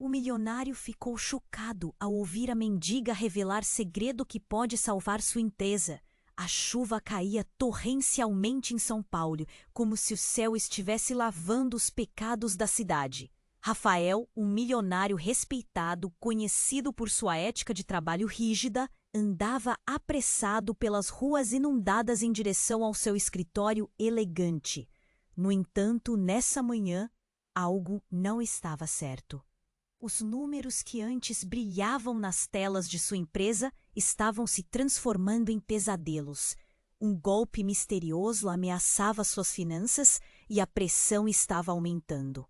O milionário ficou chocado ao ouvir a mendiga revelar segredo que pode salvar sua empresa. A chuva caía torrencialmente em São Paulo, como se o céu estivesse lavando os pecados da cidade. Rafael, um milionário respeitado, conhecido por sua ética de trabalho rígida, andava apressado pelas ruas inundadas em direção ao seu escritório elegante. No entanto, nessa manhã, algo não estava certo. Os números que antes brilhavam nas telas de sua empresa estavam se transformando em pesadelos. Um golpe misterioso ameaçava suas finanças e a pressão estava aumentando.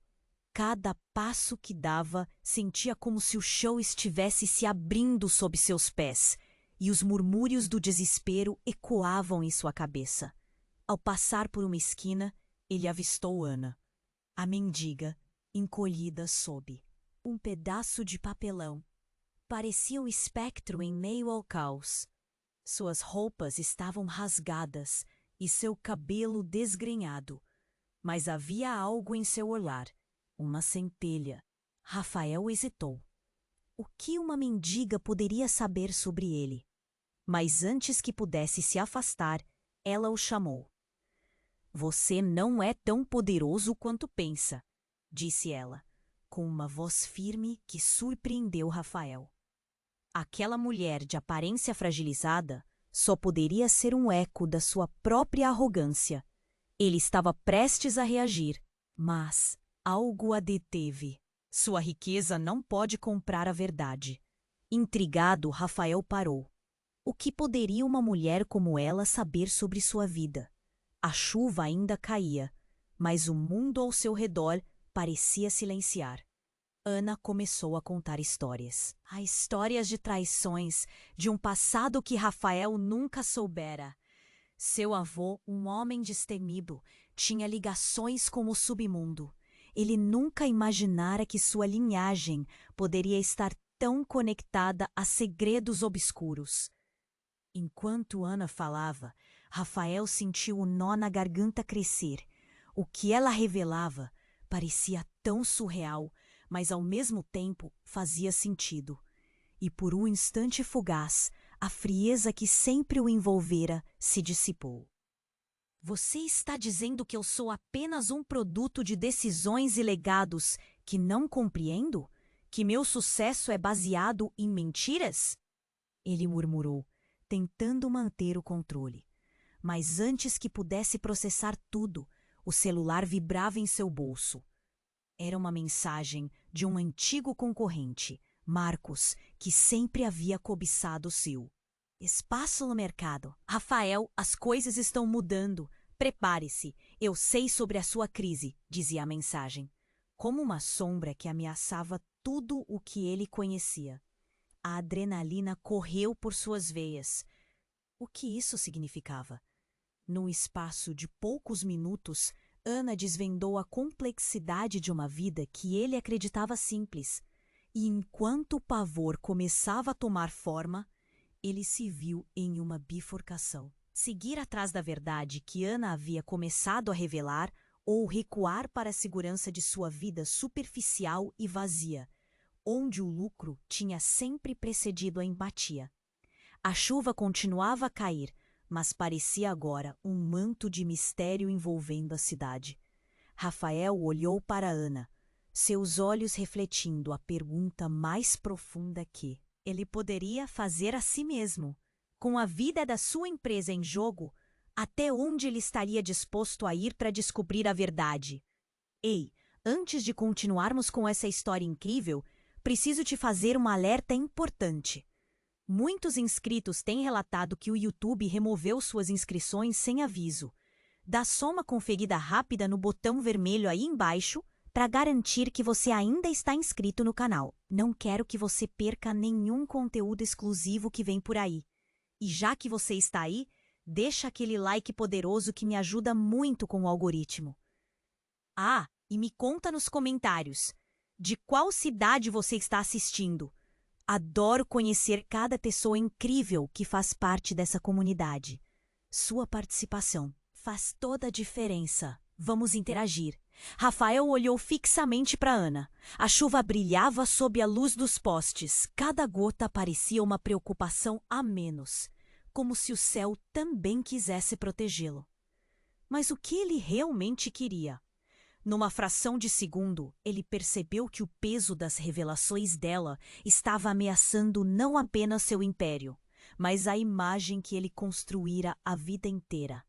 Cada passo que dava, sentia como se o chão estivesse se abrindo sob seus pés, e os murmúrios do desespero ecoavam em sua cabeça. Ao passar por uma esquina, ele avistou Ana, a mendiga, encolhida sob um pedaço de papelão. Parecia um espectro em meio ao caos. Suas roupas estavam rasgadas e seu cabelo desgrenhado, mas havia algo em seu olhar, uma centelha. Rafael hesitou. O que uma mendiga poderia saber sobre ele? Mas antes que pudesse se afastar, ela o chamou. Você não é tão poderoso quanto pensa, disse ela, com uma voz firme que surpreendeu Rafael. Aquela mulher de aparência fragilizada só poderia ser um eco da sua própria arrogância. Ele estava prestes a reagir, mas algo a deteve. Sua riqueza não pode comprar a verdade. Intrigado, Rafael parou. O que poderia uma mulher como ela saber sobre sua vida? A chuva ainda caía, mas o mundo ao seu redor parecia silenciar. Ana começou a contar histórias. Histórias de traições, de um passado que Rafael nunca soubera. Seu avô, um homem destemido, tinha ligações com o submundo. Ele nunca imaginara que sua linhagem poderia estar tão conectada a segredos obscuros. Enquanto Ana falava, Rafael sentiu o nó na garganta crescer. O que ela revelava parecia tão surreal, mas ao mesmo tempo fazia sentido. E por um instante fugaz, a frieza que sempre o envolvera se dissipou. Você está dizendo que eu sou apenas um produto de decisões e legados que não compreendo? Que meu sucesso é baseado em mentiras? Ele murmurou, tentando manter o controle. Mas antes que pudesse processar tudo, o celular vibrava em seu bolso. Era uma mensagem de um antigo concorrente, Marcos, que sempre havia cobiçado o seu. Espaço no mercado. Rafael, as coisas estão mudando. Prepare-se. Eu sei sobre a sua crise, dizia a mensagem. Como uma sombra que ameaçava tudo o que ele conhecia. A adrenalina correu por suas veias. O que isso significava? Num espaço de poucos minutos, Ana desvendou a complexidade de uma vida que ele acreditava simples. E enquanto o pavor começava a tomar forma, ele se viu em uma bifurcação. Seguir atrás da verdade que Ana havia começado a revelar ou recuar para a segurança de sua vida superficial e vazia, onde o lucro tinha sempre precedido a empatia. A chuva continuava a cair, mas parecia agora um manto de mistério envolvendo a cidade. Rafael olhou para Ana, seus olhos refletindo a pergunta mais profunda que ele poderia fazer a si mesmo. Com a vida da sua empresa em jogo, até onde ele estaria disposto a ir para descobrir a verdade? Ei, antes de continuarmos com essa história incrível, preciso te fazer um alerta importante. Muitos inscritos têm relatado que o YouTube removeu suas inscrições sem aviso. Dá só uma conferida rápida no botão vermelho aí embaixo para garantir que você ainda está inscrito no canal. Não quero que você perca nenhum conteúdo exclusivo que vem por aí. E já que você está aí, deixa aquele like poderoso que me ajuda muito com o algoritmo. E me conta nos comentários, de qual cidade você está assistindo? Adoro conhecer cada pessoa incrível que faz parte dessa comunidade. Sua participação faz toda a diferença. Vamos interagir. Rafael olhou fixamente para Ana. A chuva brilhava sob a luz dos postes. Cada gota parecia uma preocupação a menos, como se o céu também quisesse protegê-lo. Mas o que ele realmente queria? Numa fração de segundo, ele percebeu que o peso das revelações dela estava ameaçando não apenas seu império, mas a imagem que ele construíra a vida inteira.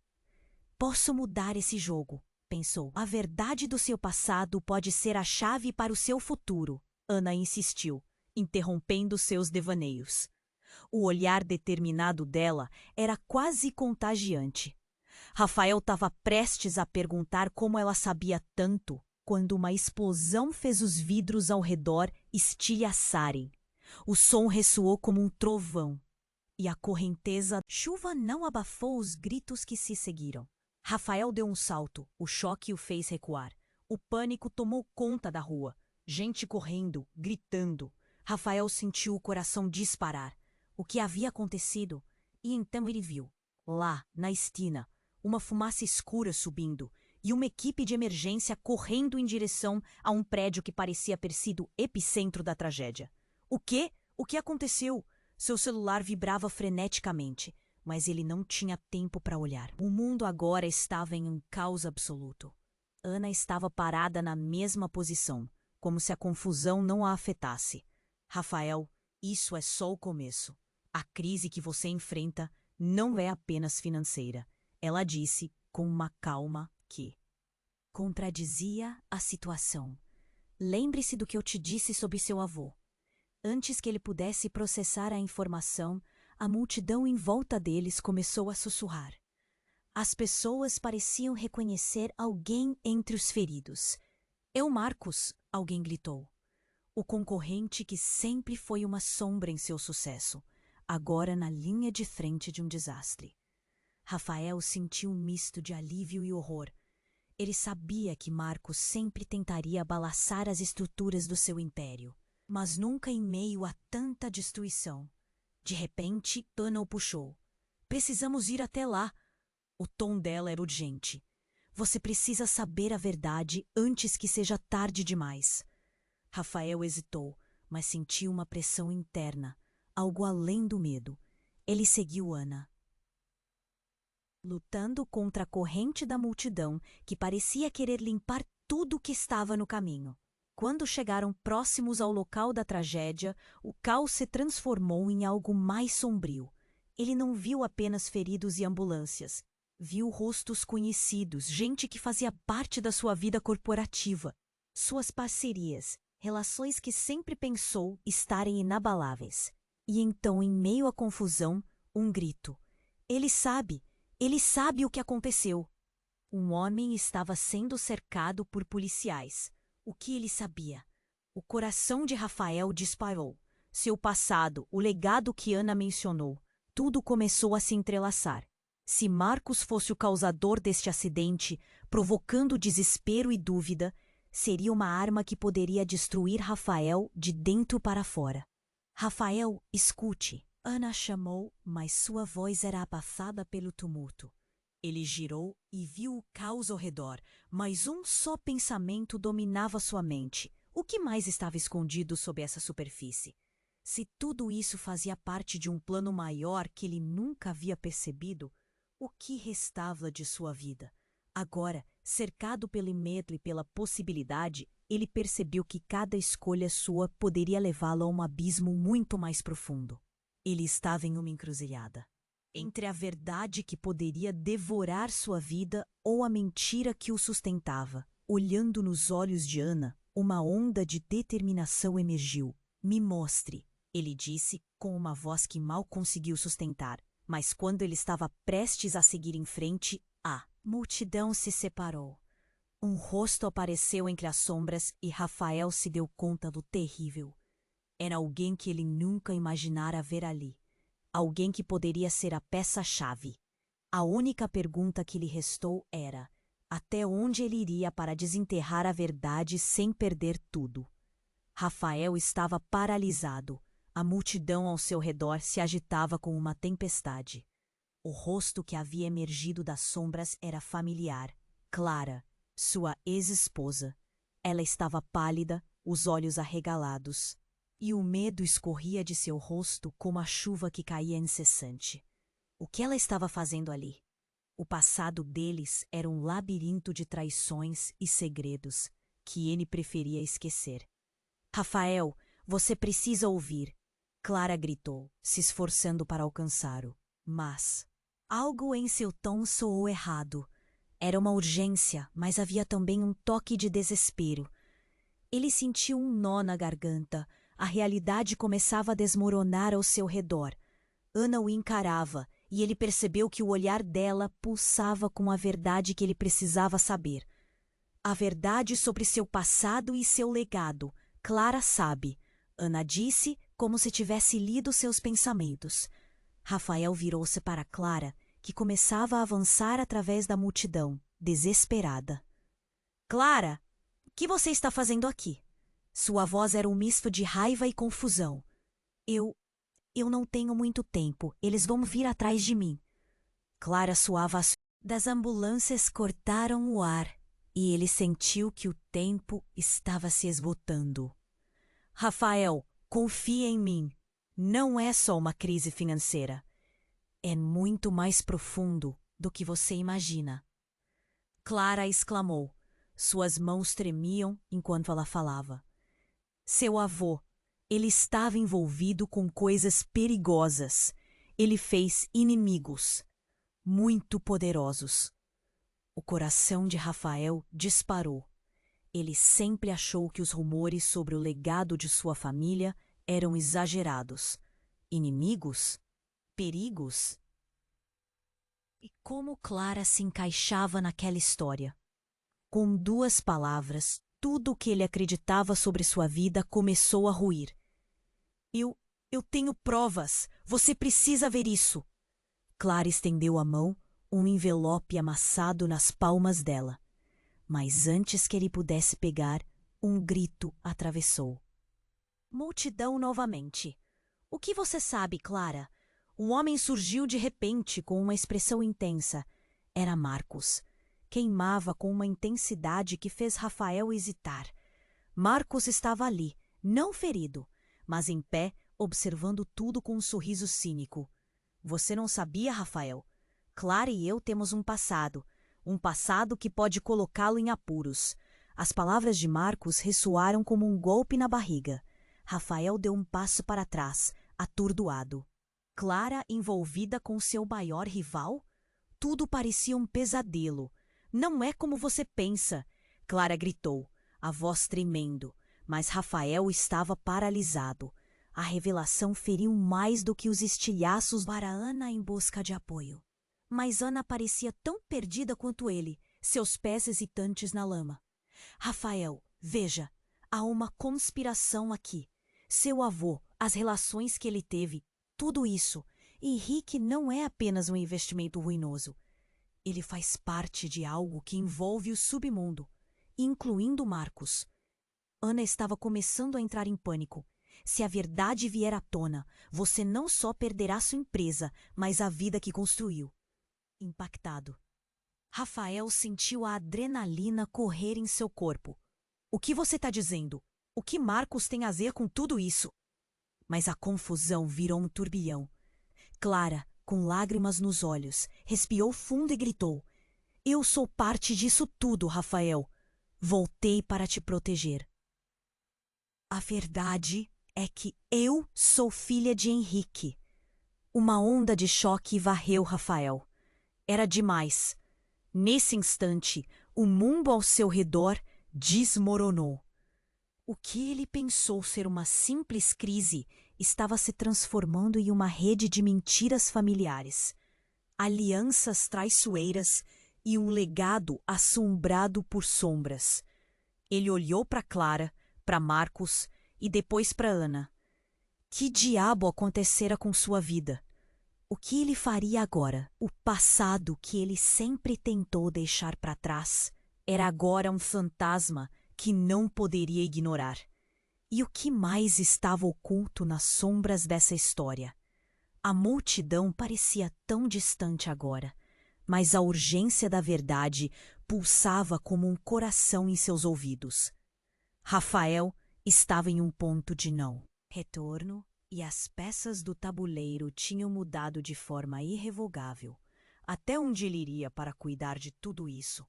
Posso mudar esse jogo, pensou. A verdade do seu passado pode ser a chave para o seu futuro, Ana insistiu, interrompendo seus devaneios. O olhar determinado dela era quase contagiante. Rafael estava prestes a perguntar como ela sabia tanto, quando uma explosão fez os vidros ao redor estilhaçarem. O som ressoou como um trovão, e a correnteza da chuva não abafou os gritos que se seguiram. Rafael deu um salto, o choque o fez recuar. O pânico tomou conta da rua. Gente correndo, gritando. Rafael sentiu o coração disparar. O que havia acontecido? E então ele viu, lá, na esquina, uma fumaça escura subindo e uma equipe de emergência correndo em direção a um prédio que parecia ter sido o epicentro da tragédia. O quê? O que aconteceu? Seu celular vibrava freneticamente, mas ele não tinha tempo para olhar. O mundo agora estava em um caos absoluto. Ana estava parada na mesma posição, como se a confusão não a afetasse. Rafael, isso é só o começo. A crise que você enfrenta não é apenas financeira. Ela disse, com uma calma que contradizia a situação. Lembre-se do que eu te disse sobre seu avô. Antes que ele pudesse processar a informação, a multidão em volta deles começou a sussurrar. As pessoas pareciam reconhecer alguém entre os feridos. Eu, Marcos, alguém gritou. O concorrente que sempre foi uma sombra em seu sucesso, agora na linha de frente de um desastre. Rafael sentiu um misto de alívio e horror. Ele sabia que Marcos sempre tentaria abalançar as estruturas do seu império, mas nunca em meio a tanta destruição. De repente, Ana o puxou. Precisamos ir até lá. O tom dela era urgente. Você precisa saber a verdade antes que seja tarde demais. Rafael hesitou, mas sentiu uma pressão interna, algo além do medo. Ele seguiu Ana, lutando contra a corrente da multidão que parecia querer limpar tudo o que estava no caminho. Quando chegaram próximos ao local da tragédia, o caos se transformou em algo mais sombrio. Ele não viu apenas feridos e ambulâncias. Viu rostos conhecidos, gente que fazia parte da sua vida corporativa, suas parcerias, relações que sempre pensou estarem inabaláveis. E então, em meio à confusão, um grito. Ele sabe o que aconteceu. Um homem estava sendo cercado por policiais. O que ele sabia? O coração de Rafael disparou. Seu passado, o legado que Ana mencionou, tudo começou a se entrelaçar. Se Marcos fosse o causador deste acidente, provocando desespero e dúvida, seria uma arma que poderia destruir Rafael de dentro para fora. Rafael, escute. Ana chamou, mas sua voz era abafada pelo tumulto. Ele girou e viu o caos ao redor, mas um só pensamento dominava sua mente. O que mais estava escondido sob essa superfície? Se tudo isso fazia parte de um plano maior que ele nunca havia percebido, o que restava de sua vida? Agora, cercado pelo medo e pela possibilidade, ele percebeu que cada escolha sua poderia levá-lo a um abismo muito mais profundo. Ele estava em uma encruzilhada. Entre a verdade que poderia devorar sua vida ou a mentira que o sustentava. Olhando nos olhos de Ana, uma onda de determinação emergiu. Me mostre, ele disse com uma voz que mal conseguiu sustentar. Mas quando ele estava prestes a seguir em frente, a multidão se separou. Um rosto apareceu entre as sombras e Rafael se deu conta do terrível. Era alguém que ele nunca imaginara ver ali. Alguém que poderia ser a peça-chave. A única pergunta que lhe restou era: até onde ele iria para desenterrar a verdade sem perder tudo? Rafael estava paralisado. A multidão ao seu redor se agitava como uma tempestade. O rosto que havia emergido das sombras era familiar, Clara, sua ex-esposa. Ela estava pálida, os olhos arregalados, e o medo escorria de seu rosto como a chuva que caía incessante. O que ela estava fazendo ali? O passado deles era um labirinto de traições e segredos que ele preferia esquecer. Rafael, você precisa ouvir, Clara gritou, se esforçando para alcançá-lo. Mas algo em seu tom soou errado. Era uma urgência, mas havia também um toque de desespero. Ele sentiu um nó na garganta. A realidade começava a desmoronar ao seu redor. Ana o encarava, e ele percebeu que o olhar dela pulsava com a verdade que ele precisava saber. A verdade sobre seu passado e seu legado. Clara sabe. Ana disse, como se tivesse lido seus pensamentos. Rafael virou-se para Clara, que começava a avançar através da multidão, desesperada. Clara, o que você está fazendo aqui? Sua voz era um misto de raiva e confusão. Eu não tenho muito tempo. Eles vão vir atrás de mim. Clara suava as... Das ambulâncias cortaram o ar, e ele sentiu que o tempo estava se esgotando. Rafael, confie em mim. Não é só uma crise financeira. É muito mais profundo do que você imagina. Clara exclamou. Suas mãos tremiam enquanto ela falava. Seu avô, ele estava envolvido com coisas perigosas. Ele fez inimigos, muito poderosos. O coração de Rafael disparou. Ele sempre achou que os rumores sobre o legado de sua família eram exagerados. Inimigos? Perigos? E como Clara se encaixava naquela história? Com 2 palavras, tudo o que ele acreditava sobre sua vida começou a ruir. Eu tenho provas. Você precisa ver isso. Clara estendeu a mão, um envelope amassado nas palmas dela. Mas antes que ele pudesse pegar, um grito atravessou. Multidão novamente. O que você sabe, Clara? Um homem surgiu de repente com uma expressão intensa. Era Marcos. Queimava com uma intensidade que fez Rafael hesitar. Marcos estava ali, não ferido, mas em pé, observando tudo com um sorriso cínico. Você não sabia, Rafael? Clara e eu temos um passado que pode colocá-lo em apuros. As palavras de Marcos ressoaram como um golpe na barriga. Rafael deu um passo para trás, atordoado. Clara envolvida com seu maior rival? Tudo parecia um pesadelo. Não é como você pensa, Clara gritou, a voz tremendo, mas Rafael estava paralisado. A revelação feriu mais do que os estilhaços para Ana em busca de apoio. Mas Ana parecia tão perdida quanto ele, seus pés hesitantes na lama. Rafael, veja, há uma conspiração aqui. Seu avô, as relações que ele teve, tudo isso. Henrique não é apenas um investimento ruinoso. Ele faz parte de algo que envolve o submundo, incluindo Marcos. Ana estava começando a entrar em pânico. Se a verdade vier à tona, você não só perderá sua empresa, mas a vida que construiu. Impactado, Rafael sentiu a adrenalina correr em seu corpo. O que você está dizendo? O que Marcos tem a ver com tudo isso? Mas a confusão virou um turbilhão. Clara, com lágrimas nos olhos, respirou fundo e gritou. Eu sou parte disso tudo, Rafael. Voltei para te proteger. A verdade é que eu sou filha de Henrique. Uma onda de choque varreu Rafael. Era demais. Nesse instante, o mundo ao seu redor desmoronou. O que ele pensou ser uma simples crise estava se transformando em uma rede de mentiras familiares, alianças traiçoeiras e um legado assombrado por sombras. Ele olhou para Clara, para Marcos e depois para Ana. Que diabo acontecera com sua vida? O que ele faria agora? O passado que ele sempre tentou deixar para trás era agora um fantasma que não poderia ignorar. E o que mais estava oculto nas sombras dessa história? A multidão parecia tão distante agora, mas a urgência da verdade pulsava como um coração em seus ouvidos. Rafael estava em um ponto de não retorno e as peças do tabuleiro tinham mudado de forma irrevogável. Até onde ele iria para cuidar de tudo isso?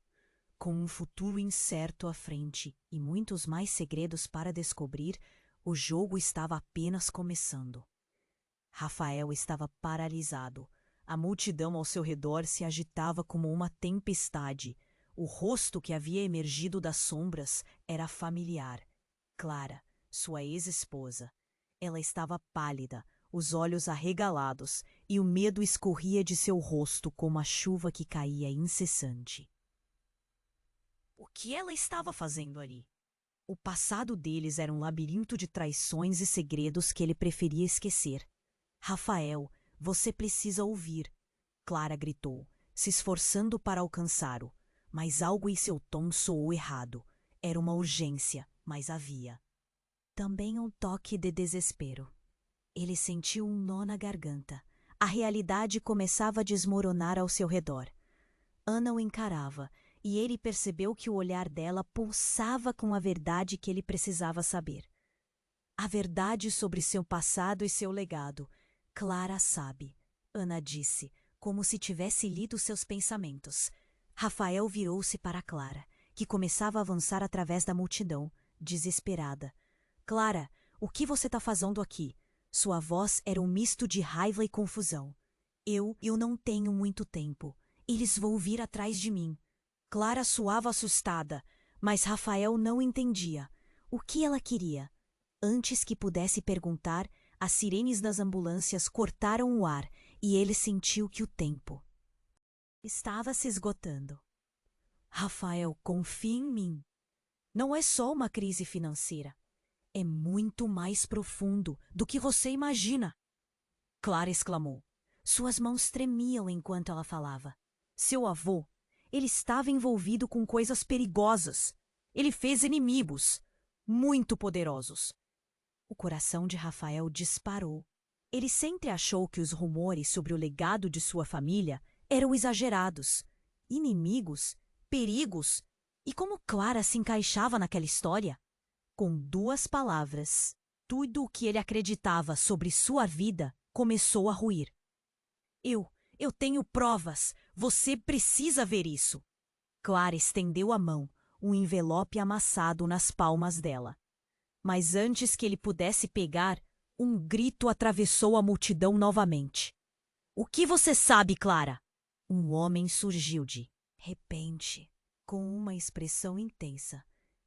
Com um futuro incerto à frente e muitos mais segredos para descobrir, o jogo estava apenas começando. Rafael estava paralisado. A multidão ao seu redor se agitava como uma tempestade. O rosto que havia emergido das sombras era familiar. Clara, sua ex-esposa. Ela estava pálida, os olhos arregalados, e o medo escorria de seu rosto como a chuva que caía incessante. O que ela estava fazendo ali? O passado deles era um labirinto de traições e segredos que ele preferia esquecer. Rafael, você precisa ouvir, Clara gritou, se esforçando para alcançá-lo, mas algo em seu tom soou errado. Era uma urgência, mas havia também um toque de desespero. Ele sentiu um nó na garganta. A realidade começava a desmoronar ao seu redor. Ana o encarava, e ele percebeu que o olhar dela pulsava com a verdade que ele precisava saber. A verdade sobre seu passado e seu legado. Clara sabe, Ana disse, como se tivesse lido seus pensamentos. Rafael virou-se para Clara, que começava a avançar através da multidão, desesperada. Clara, o que você está fazendo aqui? Sua voz era um misto de raiva e confusão. Eu não tenho muito tempo. Eles vão vir atrás de mim. Clara soava assustada, mas Rafael não entendia. O que ela queria? Antes que pudesse perguntar, as sirenes das ambulâncias cortaram o ar e ele sentiu que o tempo estava se esgotando. Rafael, confie em mim. Não é só uma crise financeira. É muito mais profundo do que você imagina. Clara exclamou. Suas mãos tremiam enquanto ela falava. Seu avô, ele estava envolvido com coisas perigosas. Ele fez inimigos, muito poderosos. O coração de Rafael disparou. Ele sempre achou que os rumores sobre o legado de sua família eram exagerados. Inimigos? Perigos? E como Clara se encaixava naquela história? Com 2 palavras, tudo o que ele acreditava sobre sua vida começou a ruir. Eu tenho provas. Você precisa ver isso. Clara estendeu a mão, um envelope amassado nas palmas dela. Mas antes que ele pudesse pegar, um grito atravessou a multidão novamente. O que você sabe, Clara? Um homem surgiu de repente, com uma expressão intensa.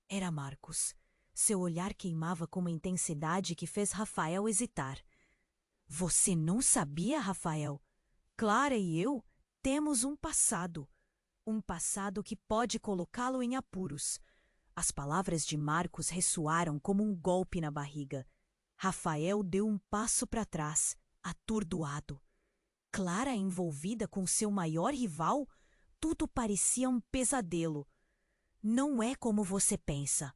Era Marcos. Seu olhar queimava com uma intensidade que fez Rafael hesitar. Você não sabia, Rafael? Clara e eu temos um passado. Um passado que pode colocá-lo em apuros. As palavras de Marcos ressoaram como um golpe na barriga. Rafael deu um passo para trás, atordoado. Clara envolvida com seu maior rival? Tudo parecia um pesadelo. Não é como você pensa,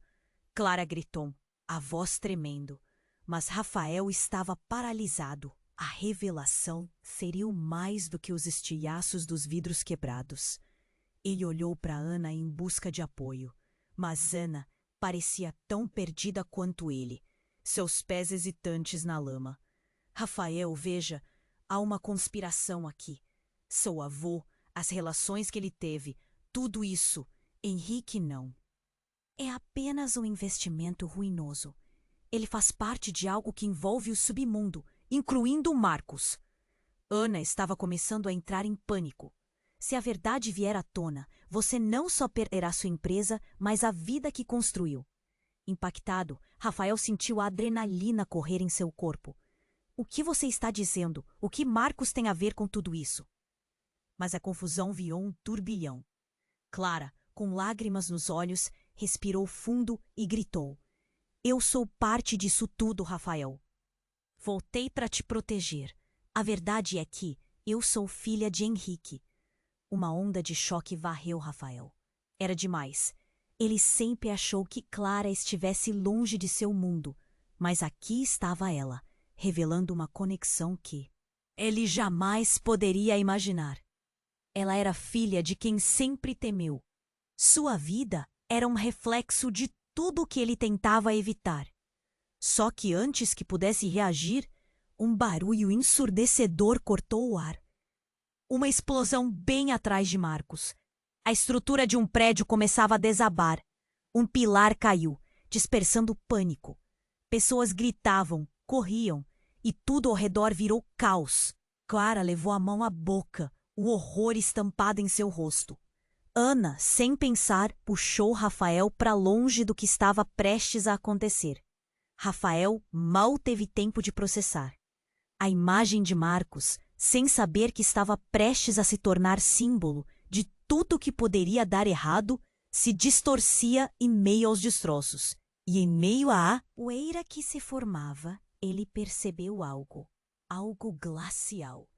Clara gritou, a voz tremendo. Mas Rafael estava paralisado. A revelação feriu mais do que os estilhaços dos vidros quebrados. Ele olhou para Ana em busca de apoio. Mas Ana parecia tão perdida quanto ele, seus pés hesitantes na lama. Rafael, veja, há uma conspiração aqui. Seu avô, as relações que ele teve, tudo isso. Henrique não. É apenas um investimento ruinoso. Ele faz parte de algo que envolve o submundo, incluindo Marcos. Ana estava começando a entrar em pânico. Se a verdade vier à tona, você não só perderá sua empresa, mas a vida que construiu. Impactado, Rafael sentiu a adrenalina correr em seu corpo. O que você está dizendo? O que Marcos tem a ver com tudo isso? Mas a confusão virou um turbilhão. Clara, com lágrimas nos olhos, respirou fundo e gritou. Eu sou parte disso tudo, Rafael. Voltei para te proteger. A verdade é que eu sou filha de Henrique. Uma onda de choque varreu Rafael. Era demais. Ele sempre achou que Clara estivesse longe de seu mundo, mas aqui estava ela, revelando uma conexão que ele jamais poderia imaginar. Ela era filha de quem sempre temeu. Sua vida era um reflexo de tudo o que ele tentava evitar. Só que antes que pudesse reagir, um barulho ensurdecedor cortou o ar. Uma explosão bem atrás de Marcos. A estrutura de um prédio começava a desabar. Um pilar caiu, dispersando pânico. Pessoas gritavam, corriam, e tudo ao redor virou caos. Clara levou a mão à boca, o horror estampado em seu rosto. Ana, sem pensar, puxou Rafael para longe do que estava prestes a acontecer. Rafael mal teve tempo de processar. A imagem de Marcos, sem saber que estava prestes a se tornar símbolo de tudo que poderia dar errado, se distorcia em meio aos destroços. E em meio à poeira que se formava, ele percebeu algo glacial.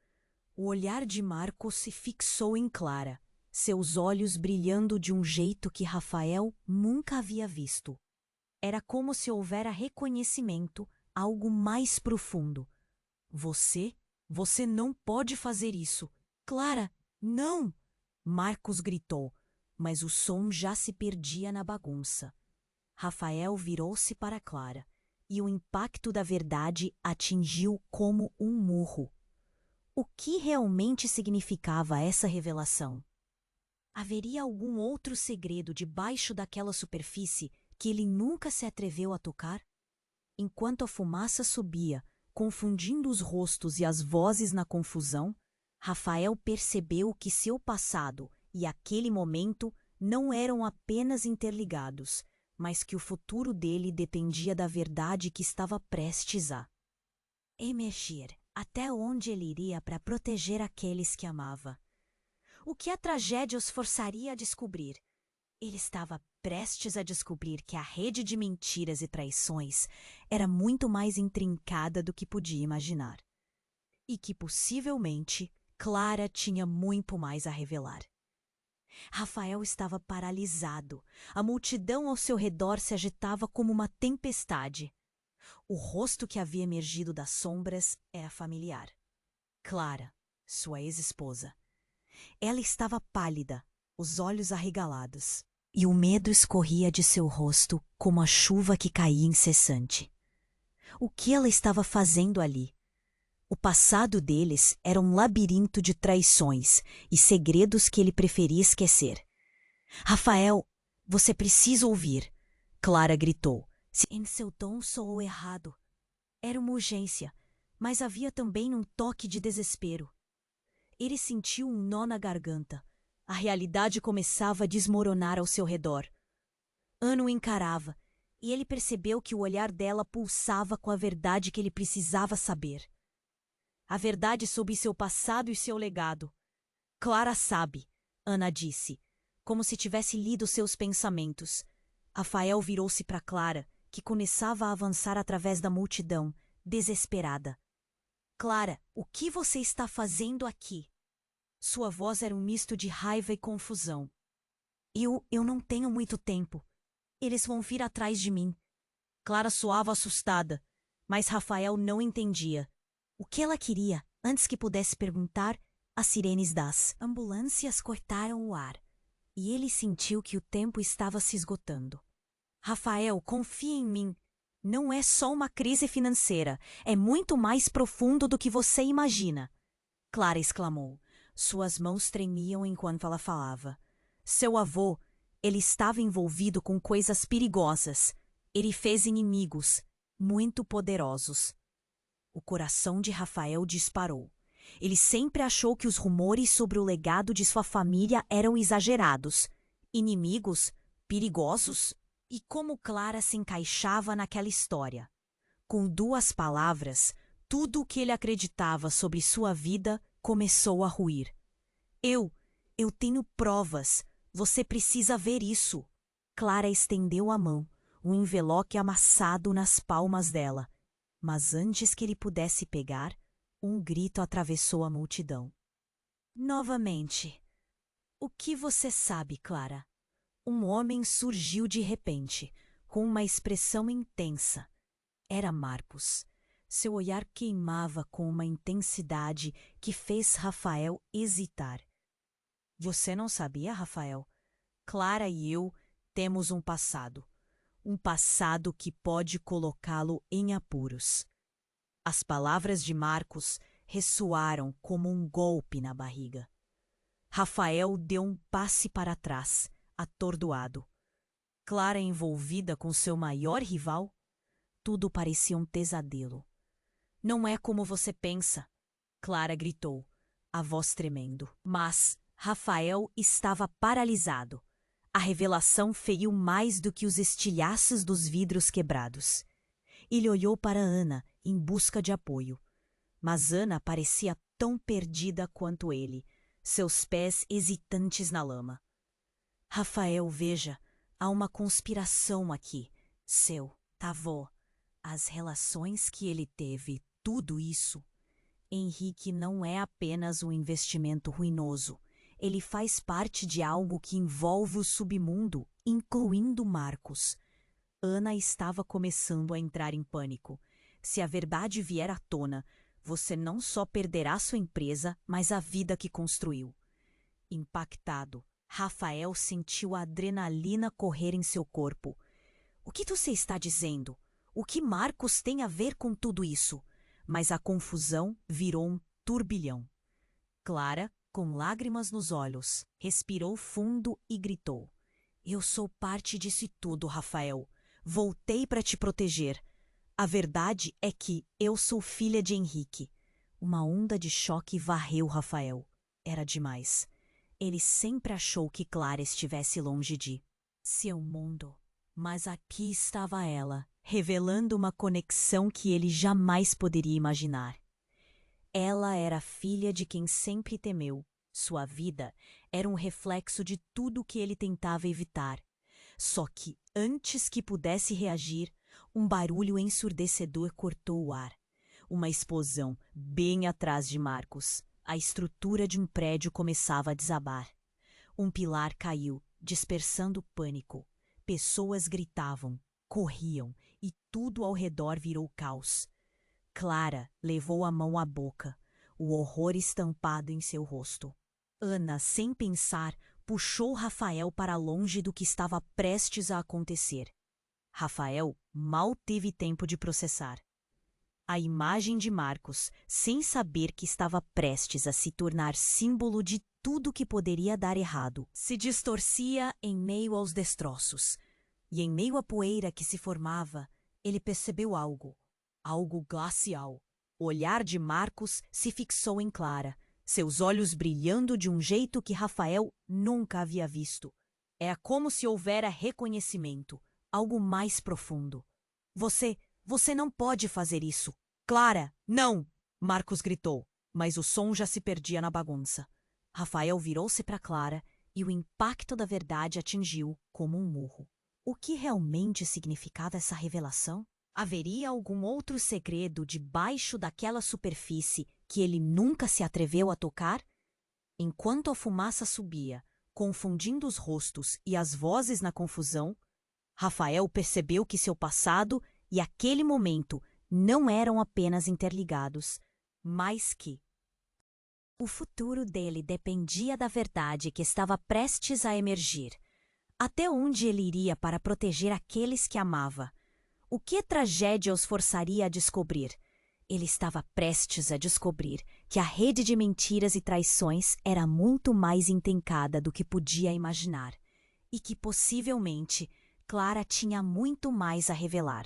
O olhar de Marcos se fixou em Clara, seus olhos brilhando de um jeito que Rafael nunca havia visto. Era como se houvera reconhecimento, algo mais profundo. Você não pode fazer isso. Clara, não! Marcos gritou, mas o som já se perdia na bagunça. Rafael virou-se para Clara, e o impacto da verdade atingiu como um murro. O que realmente significava essa revelação? Haveria algum outro segredo debaixo daquela superfície que ele nunca se atreveu a tocar? Enquanto a fumaça subia, confundindo os rostos e as vozes na confusão, Rafael percebeu que seu passado e aquele momento não eram apenas interligados, mas que o futuro dele dependia da verdade que estava prestes a emergir, até onde ele iria para proteger aqueles que amava. O que a tragédia os forçaria a descobrir? Ele estava prestes a descobrir que a rede de mentiras e traições era muito mais intrincada do que podia imaginar. E que, possivelmente, Clara tinha muito mais a revelar. Rafael estava paralisado. A multidão ao seu redor se agitava como uma tempestade. O rosto que havia emergido das sombras era familiar. Clara, sua ex-esposa. Ela estava pálida, os olhos arregalados, e o medo escorria de seu rosto como a chuva que caía incessante. O que ela estava fazendo ali? O passado deles era um labirinto de traições e segredos que ele preferia esquecer. Rafael, você precisa ouvir, Clara gritou. Em seu tom soou errado. Era uma urgência, mas havia também um toque de desespero. Ele sentiu um nó na garganta. A realidade começava a desmoronar ao seu redor. Ana o encarava, e ele percebeu que o olhar dela pulsava com a verdade que ele precisava saber. A verdade sobre seu passado e seu legado. Clara sabe, Ana disse, como se tivesse lido seus pensamentos. Rafael virou-se para Clara, que começava a avançar através da multidão, desesperada. Clara, o que você está fazendo aqui? Sua voz era um misto de raiva e confusão. Eu não tenho muito tempo. Eles vão vir atrás de mim. Clara soava assustada, mas Rafael não entendia. O que ela queria, antes que pudesse perguntar, as sirenes das ambulâncias cortaram o ar, e ele sentiu que o tempo estava se esgotando. Rafael, confia em mim. Não é só uma crise financeira, é muito mais profundo do que você imagina. Clara exclamou. Suas mãos tremiam enquanto ela falava. Seu avô, ele estava envolvido com coisas perigosas. Ele fez inimigos, muito poderosos. O coração de Rafael disparou. Ele sempre achou que os rumores sobre o legado de sua família eram exagerados. Inimigos? Perigosos? E como Clara se encaixava naquela história? Com 2 palavras, tudo o que ele acreditava sobre sua vida começou a ruir. Eu tenho provas. Você precisa ver isso. Clara estendeu a mão, um envelope amassado nas palmas dela. Mas antes que ele pudesse pegar, um grito atravessou a multidão. Novamente. O que você sabe, Clara? Um homem surgiu de repente, com uma expressão intensa. Era Marcos. Seu olhar queimava com uma intensidade que fez Rafael hesitar. Você não sabia, Rafael? Clara e eu temos um passado. Um passado que pode colocá-lo em apuros. As palavras de Marcos ressoaram como um golpe na barriga. Rafael deu um passe para trás, atordoado. Clara envolvida com seu maior rival? Tudo parecia um pesadelo. Não é como você pensa, Clara gritou, a voz tremendo. Mas Rafael estava paralisado. A revelação feriu mais do que os estilhaços dos vidros quebrados. Ele olhou para Ana em busca de apoio. Mas Ana parecia tão perdida quanto ele, seus pés hesitantes na lama. Rafael, veja, há uma conspiração aqui. Seu avô, as relações que ele teve, tudo isso. Henrique não é apenas um investimento ruinoso. Ele faz parte de algo que envolve o submundo, incluindo Marcos. Ana estava começando a entrar em pânico. Se a verdade vier à tona, você não só perderá sua empresa, mas a vida que construiu. Impactado, Rafael sentiu a adrenalina correr em seu corpo. O que você está dizendo? O que Marcos tem a ver com tudo isso? Mas a confusão virou um turbilhão. Clara, com lágrimas nos olhos, respirou fundo e gritou. Eu sou parte disso tudo, Rafael. Voltei para te proteger. A verdade é que eu sou filha de Henrique. Uma onda de choque varreu Rafael. Era demais. Ele sempre achou que Clara estivesse longe de seu mundo. Mas aqui estava ela, revelando uma conexão que ele jamais poderia imaginar. Ela era filha de quem sempre temeu. Sua vida era um reflexo de tudo que ele tentava evitar. Só que, antes que pudesse reagir, um barulho ensurdecedor cortou o ar. Uma explosão bem atrás de Marcos. A estrutura de um prédio começava a desabar. Um pilar caiu, dispersando pânico. Pessoas gritavam, corriam e tudo ao redor virou caos. Clara levou a mão à boca, o horror estampado em seu rosto. Ana, sem pensar, puxou Rafael para longe do que estava prestes a acontecer. Rafael mal teve tempo de processar. A imagem de Marcos, sem saber que estava prestes a se tornar símbolo de tudo que poderia dar errado, se distorcia em meio aos destroços. E em meio à poeira que se formava, ele percebeu algo glacial. O olhar de Marcos se fixou em Clara, seus olhos brilhando de um jeito que Rafael nunca havia visto. Era como se houvera reconhecimento, algo mais profundo. Você não pode fazer isso. Clara, não! Marcos gritou, mas o som já se perdia na bagunça. Rafael virou-se para Clara e o impacto da verdade atingiu como um murro. O que realmente significava essa revelação? Haveria algum outro segredo debaixo daquela superfície que ele nunca se atreveu a tocar? Enquanto a fumaça subia, confundindo os rostos e as vozes na confusão, Rafael percebeu que seu passado e aquele momento não eram apenas interligados, mas que o futuro dele dependia da verdade que estava prestes a emergir. Até onde ele iria para proteger aqueles que amava? O que tragédia os forçaria a descobrir? Ele estava prestes a descobrir que a rede de mentiras e traições era muito mais intrincada do que podia imaginar, e que, possivelmente, Clara tinha muito mais a revelar.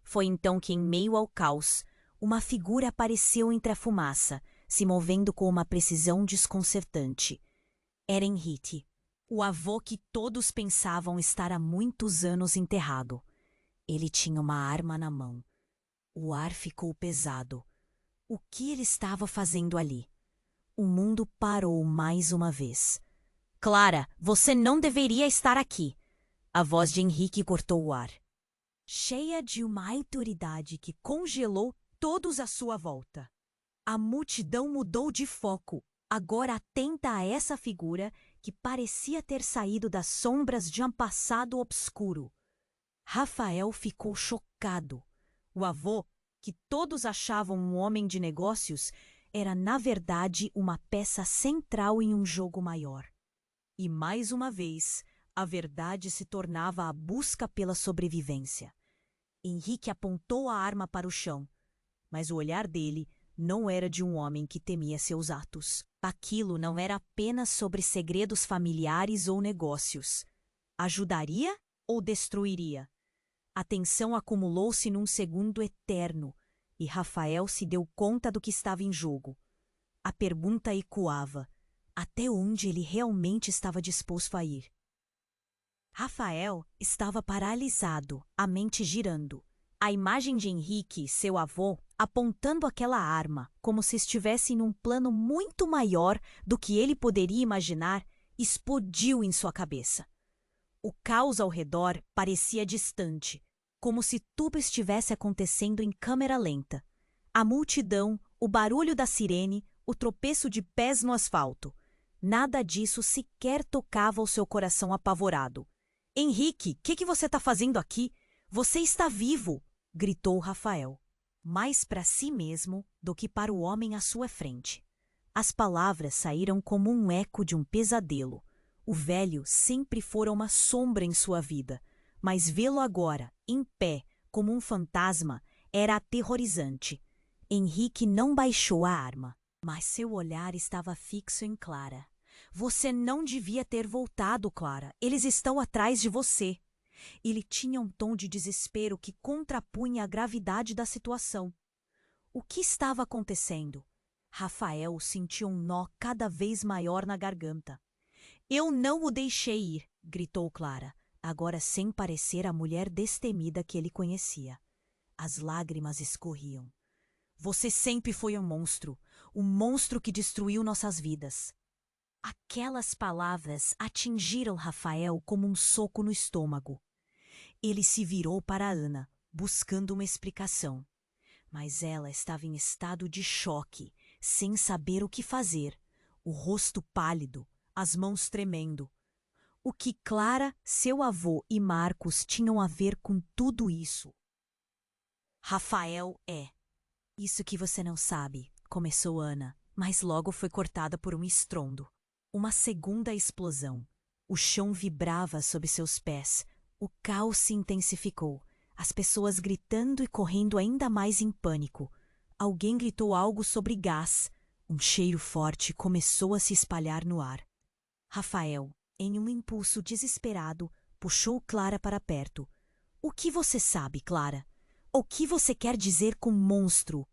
Foi então que, em meio ao caos, uma figura apareceu entre a fumaça, se movendo com uma precisão desconcertante. Era Henrique, o avô que todos pensavam estar há muitos anos enterrado. Ele tinha uma arma na mão. O ar ficou pesado. O que ele estava fazendo ali? O mundo parou mais uma vez. Clara, você não deveria estar aqui. A voz de Henrique cortou o ar, cheia de uma autoridade que congelou todos à sua volta. A multidão mudou de foco, agora atenta a essa figura que parecia ter saído das sombras de um passado obscuro. Rafael ficou chocado. O avô, que todos achavam um homem de negócios, era na verdade uma peça central em um jogo maior. E mais uma vez, A verdade se tornava a busca pela sobrevivência. Henrique apontou a arma para o chão, mas o olhar dele não era de um homem que temia seus atos. Aquilo não era apenas sobre segredos familiares ou negócios. Ajudaria ou destruiria? A tensão acumulou-se num segundo eterno, e Rafael se deu conta do que estava em jogo. A pergunta ecoava: até onde ele realmente estava disposto a ir? Rafael estava paralisado, a mente girando. A imagem de Henrique, seu avô, apontando aquela arma, como se estivesse em um plano muito maior do que ele poderia imaginar, explodiu em sua cabeça. O caos ao redor parecia distante, como se tudo estivesse acontecendo em câmera lenta. A multidão, o barulho da sirene, o tropeço de pés no asfalto. Nada disso sequer tocava o seu coração apavorado. Henrique, o que você está fazendo aqui? Você está vivo! Gritou Rafael, mais para si mesmo do que para o homem à sua frente. As palavras saíram como um eco de um pesadelo. O velho sempre fora uma sombra em sua vida, mas vê-lo agora, em pé, como um fantasma, era aterrorizante. Henrique não baixou a arma, mas seu olhar estava fixo em Clara. Você não devia ter voltado, Clara. Eles estão atrás de você. Ele tinha um tom de desespero que contrapunha a gravidade da situação. O que estava acontecendo? Rafael sentiu um nó cada vez maior na garganta. Eu não o deixei ir, gritou Clara, agora sem parecer a mulher destemida que ele conhecia. As lágrimas escorriam. Você sempre foi um monstro que destruiu nossas vidas. Aquelas palavras atingiram Rafael como um soco no estômago. Ele se virou para Ana, buscando uma explicação. Mas ela estava em estado de choque, sem saber o que fazer, o rosto pálido, as mãos tremendo. O que Clara, seu avô e Marcos tinham a ver com tudo isso? Rafael é. Isso que você não sabe, começou Ana, mas logo foi cortada por um estrondo. Uma segunda explosão. O chão vibrava sob seus pés. O caos se intensificou. As pessoas gritando e correndo ainda mais em pânico. Alguém gritou algo sobre gás. Um cheiro forte começou a se espalhar no ar. Rafael, em um impulso desesperado, puxou Clara para perto. O que você sabe, Clara? O que você quer dizer com monstro?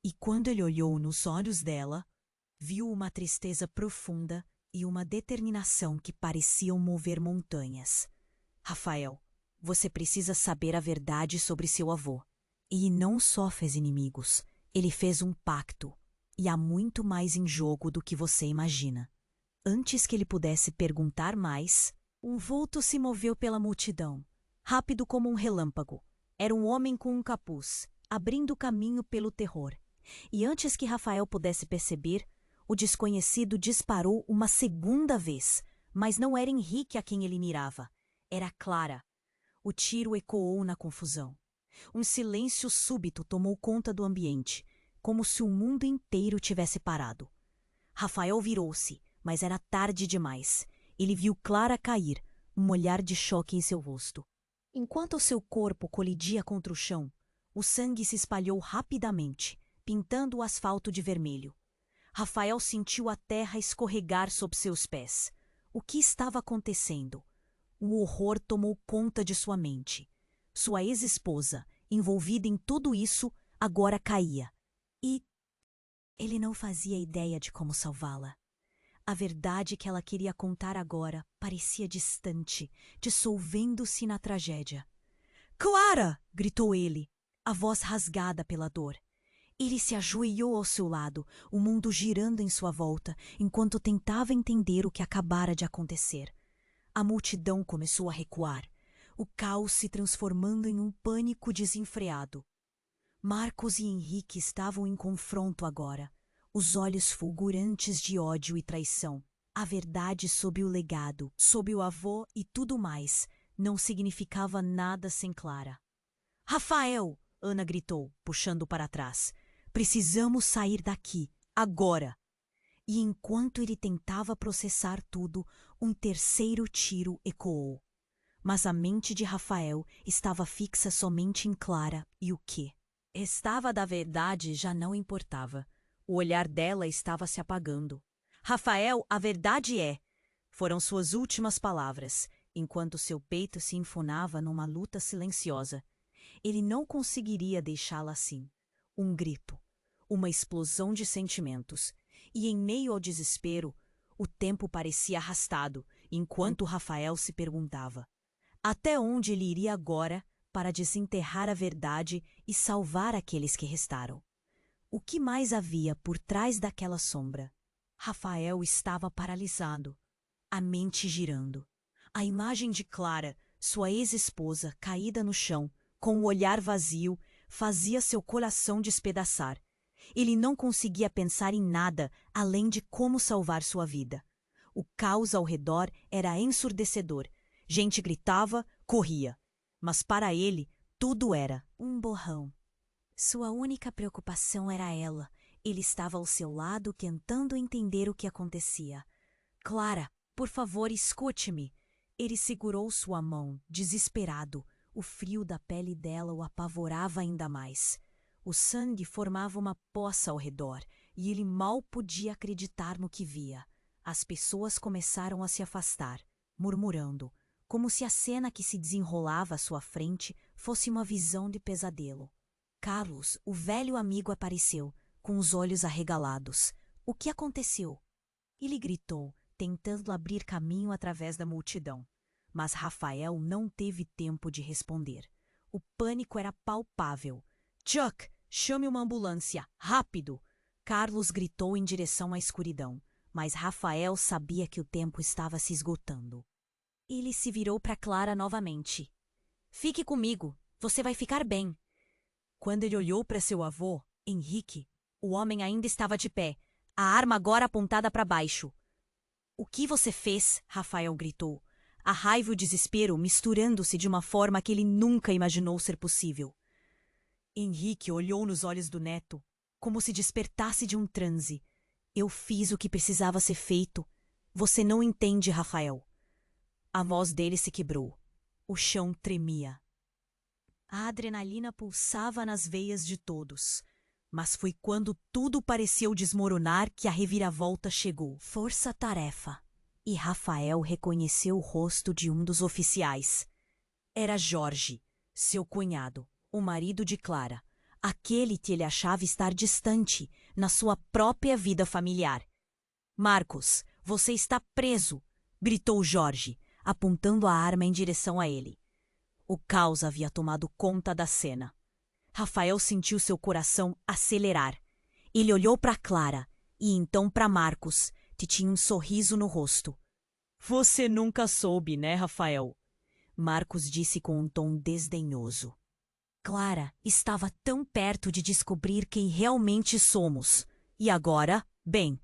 E quando ele olhou nos olhos dela, viu uma tristeza profunda e uma determinação que pareciam mover montanhas. Rafael, você precisa saber a verdade sobre seu avô. E não só fez inimigos, ele fez um pacto. E há muito mais em jogo do que você imagina. Antes que ele pudesse perguntar mais, um vulto se moveu pela multidão, rápido como um relâmpago. Era um homem com um capuz, abrindo caminho pelo terror. E antes que Rafael pudesse perceber, o desconhecido disparou uma segunda vez, mas não era Henrique a quem ele mirava. Era Clara. O tiro ecoou na confusão. Um silêncio súbito tomou conta do ambiente, como se o mundo inteiro tivesse parado. Rafael virou-se, mas era tarde demais. Ele viu Clara cair, um olhar de choque em seu rosto. Enquanto seu corpo colidia contra o chão, o sangue se espalhou rapidamente, pintando o asfalto de vermelho. Rafael sentiu a terra escorregar sob seus pés. O que estava acontecendo? O horror tomou conta de sua mente. Sua ex-esposa, envolvida em tudo isso, agora caía. E ele não fazia ideia de como salvá-la. A verdade que ela queria contar agora parecia distante, dissolvendo-se na tragédia. Clara! Gritou ele, a voz rasgada pela dor. Ele se ajoelhou ao seu lado, o mundo girando em sua volta, enquanto tentava entender o que acabara de acontecer. A multidão começou a recuar, o caos se transformando em um pânico desenfreado. Marcos e Henrique estavam em confronto agora, os olhos fulgurantes de ódio e traição. A verdade sobre o legado, sobre o avô e tudo mais, não significava nada sem Clara. Rafael! Ana gritou, puxando para trás. Precisamos sair daqui, agora! E enquanto ele tentava processar tudo, um terceiro tiro ecoou. Mas a mente de Rafael estava fixa somente em Clara e o que restava da verdade já não importava. O olhar dela estava se apagando. Rafael, a verdade é, foram suas últimas palavras, enquanto seu peito se enfunava numa luta silenciosa. Ele não conseguiria deixá-la assim. Um grito, uma explosão de sentimentos. E em meio ao desespero, o tempo parecia arrastado, enquanto Rafael se perguntava até onde ele iria agora para desenterrar a verdade e salvar aqueles que restaram. O que mais havia por trás daquela sombra? Rafael estava paralisado, a mente girando. A imagem de Clara, sua ex-esposa, caída no chão, com o olhar vazio, fazia seu coração despedaçar. Ele não conseguia pensar em nada além de como salvar sua vida. O caos ao redor era ensurdecedor. Gente gritava, corria. Mas para ele, tudo era um borrão. Sua única preocupação era ela. Ele estava ao seu lado tentando entender o que acontecia. Clara, por favor, escute-me. Ele segurou sua mão, desesperado. O frio da pele dela o apavorava ainda mais. O sangue formava uma poça ao redor, e ele mal podia acreditar no que via. As pessoas começaram a se afastar, murmurando, como se a cena que se desenrolava à sua frente fosse uma visão de pesadelo. Carlos, o velho amigo, apareceu, com os olhos arregalados. O que aconteceu? Ele gritou, tentando abrir caminho através da multidão. Mas Rafael não teve tempo de responder. O pânico era palpável. Chuck, chame uma ambulância, rápido! Carlos gritou em direção à escuridão, mas Rafael sabia que o tempo estava se esgotando. Ele se virou para Clara novamente. Fique comigo, você vai ficar bem. Quando ele olhou para seu avô, Henrique, o homem ainda estava de pé, a arma agora apontada para baixo. O que você fez? Rafael gritou. A raiva e o desespero misturando-se de uma forma que ele nunca imaginou ser possível. Henrique olhou nos olhos do neto, como se despertasse de um transe. Eu fiz o que precisava ser feito. Você não entende, Rafael. A voz dele se quebrou. O chão tremia. A adrenalina pulsava nas veias de todos. Mas foi quando tudo pareceu desmoronar que a reviravolta chegou. Força-tarefa. E Rafael reconheceu o rosto de um dos oficiais. Era Jorge, seu cunhado, o marido de Clara, aquele que ele achava estar distante na sua própria vida familiar. Marcos, você está preso! Gritou Jorge, apontando a arma em direção a ele. O caos havia tomado conta da cena. Rafael sentiu seu coração acelerar. Ele olhou para Clara e então para Marcos, que tinha um sorriso no rosto. Você nunca soube, né, Rafael? Marcos disse com um tom desdenhoso. Clara estava tão perto de descobrir quem realmente somos. E agora, bem,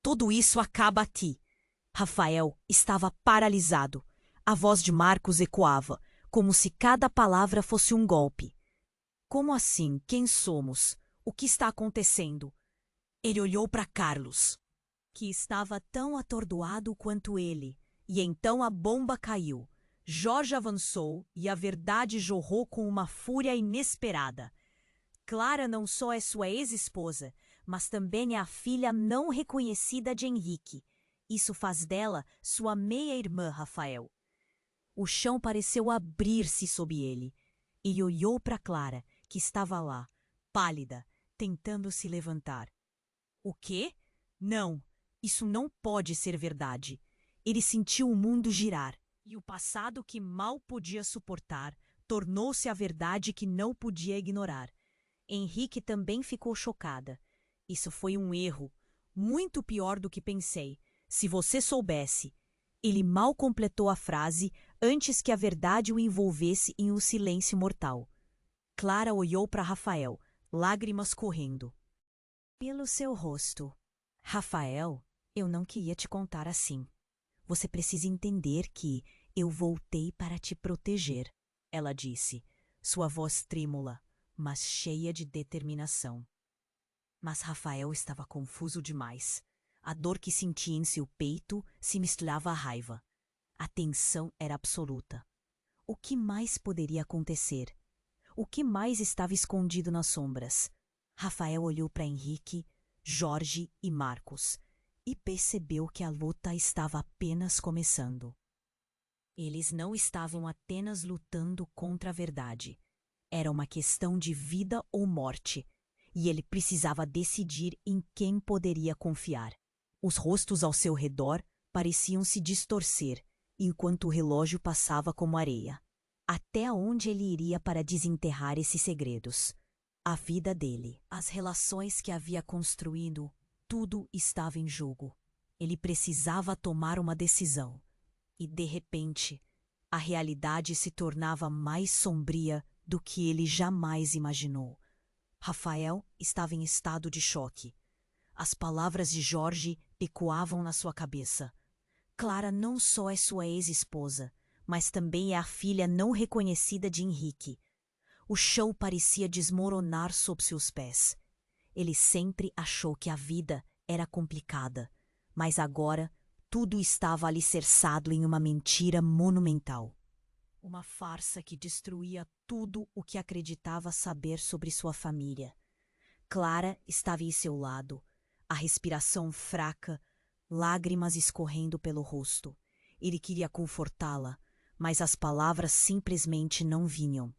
tudo isso acaba aqui. Rafael estava paralisado. A voz de Marcos ecoava, como se cada palavra fosse um golpe. Como assim? Quem somos? O que está acontecendo? Ele olhou para Carlos, que estava tão atordoado quanto ele, e então a bomba caiu. Jorge avançou e a verdade jorrou com uma fúria inesperada. Clara não só é sua ex-esposa, mas também é a filha não reconhecida de Henrique. Isso faz dela sua meia-irmã, Rafael. O chão pareceu abrir-se sob ele. Ele olhou para Clara, que estava lá, pálida, tentando se levantar. O quê? Não, isso não pode ser verdade. Ele sentiu o mundo girar, e o passado que mal podia suportar tornou-se a verdade que não podia ignorar. Henrique também ficou chocada. Isso foi um erro, muito pior do que pensei. Se você soubesse. Ele mal completou a frase antes que a verdade o envolvesse em um silêncio mortal. Clara olhou para Rafael, lágrimas correndo pelo seu rosto. Rafael, eu não queria te contar assim. Você precisa entender que eu voltei para te proteger, ela disse, sua voz trêmula, mas cheia de determinação. Mas Rafael estava confuso demais. A dor que sentia em seu peito se misturava à raiva. A tensão era absoluta. O que mais poderia acontecer? O que mais estava escondido nas sombras? Rafael olhou para Henrique, Jorge e Marcos e percebeu que a luta estava apenas começando. Eles não estavam apenas lutando contra a verdade. Era uma questão de vida ou morte, e ele precisava decidir em quem poderia confiar. Os rostos ao seu redor pareciam se distorcer, enquanto o relógio passava como areia. Até onde ele iria para desenterrar esses segredos? A vida dele, as relações que havia construído, tudo estava em jogo. Ele precisava tomar uma decisão. E, de repente, a realidade se tornava mais sombria do que ele jamais imaginou. Rafael estava em estado de choque. As palavras de Jorge ecoavam na sua cabeça. Clara não só é sua ex-esposa, mas também é a filha não reconhecida de Henrique. O chão parecia desmoronar sob seus pés. Ele sempre achou que a vida era complicada, mas agora tudo estava alicerçado em uma mentira monumental. Uma farsa que destruía tudo o que acreditava saber sobre sua família. Clara estava em seu lado, a respiração fraca, lágrimas escorrendo pelo rosto. Ele queria confortá-la, mas as palavras simplesmente não vinham.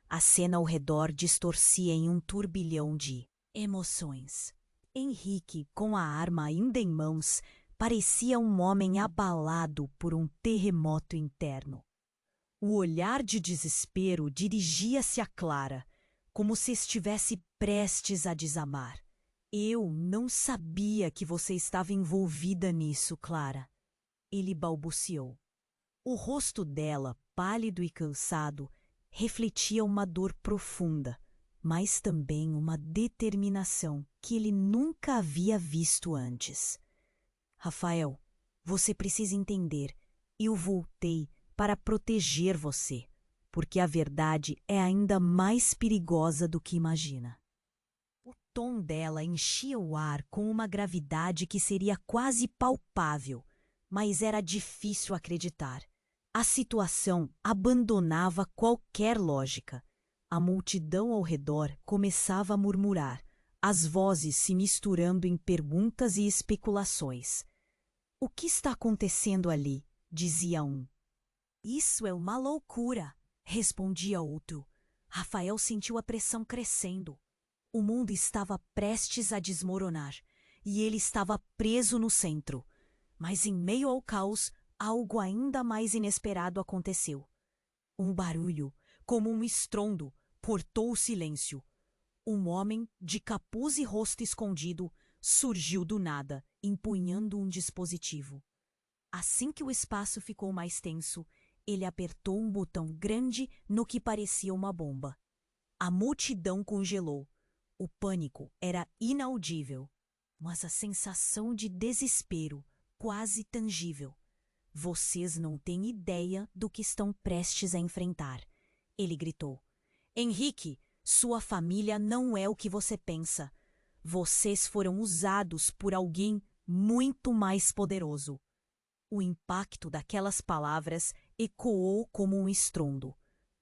A cena ao redor distorcia em um turbilhão de emoções. Henrique, com a arma ainda em mãos, parecia um homem abalado por um terremoto interno. O olhar de desespero dirigia-se a Clara, como se estivesse prestes a desamar. Eu não sabia que você estava envolvida nisso, Clara. Ele balbuciou. O rosto dela, pálido e cansado, refletia uma dor profunda, mas também uma determinação que ele nunca havia visto antes. Rafael, você precisa entender, eu voltei para proteger você, porque a verdade é ainda mais perigosa do que imagina. O tom dela enchia o ar com uma gravidade que seria quase palpável, mas era difícil acreditar. A situação abandonava qualquer lógica. A multidão ao redor começava a murmurar, as vozes se misturando em perguntas e especulações. O que está acontecendo ali? Dizia um. Isso é uma loucura, respondia outro. Rafael sentiu a pressão crescendo. O mundo estava prestes a desmoronar e ele estava preso no centro. Mas em meio ao caos, algo ainda mais inesperado aconteceu. Um barulho, como um estrondo, cortou o silêncio. Um homem, de capuz e rosto escondido, surgiu do nada, empunhando um dispositivo. Assim que o espaço ficou mais tenso, ele apertou um botão grande no que parecia uma bomba. A multidão congelou. O pânico era inaudível, mas a sensação de desespero quase tangível. Vocês não têm ideia do que estão prestes a enfrentar, ele gritou. Henrique, sua família não é o que você pensa. Vocês foram usados por alguém muito mais poderoso. O impacto daquelas palavras ecoou como um estrondo.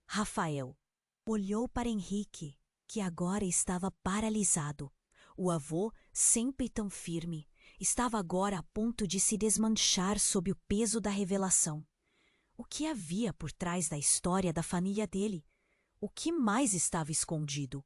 Rafael olhou para Henrique, que agora estava paralisado. O avô, sempre tão firme, estava agora a ponto de se desmanchar sob o peso da revelação. O que havia por trás da história da família dele? O que mais estava escondido?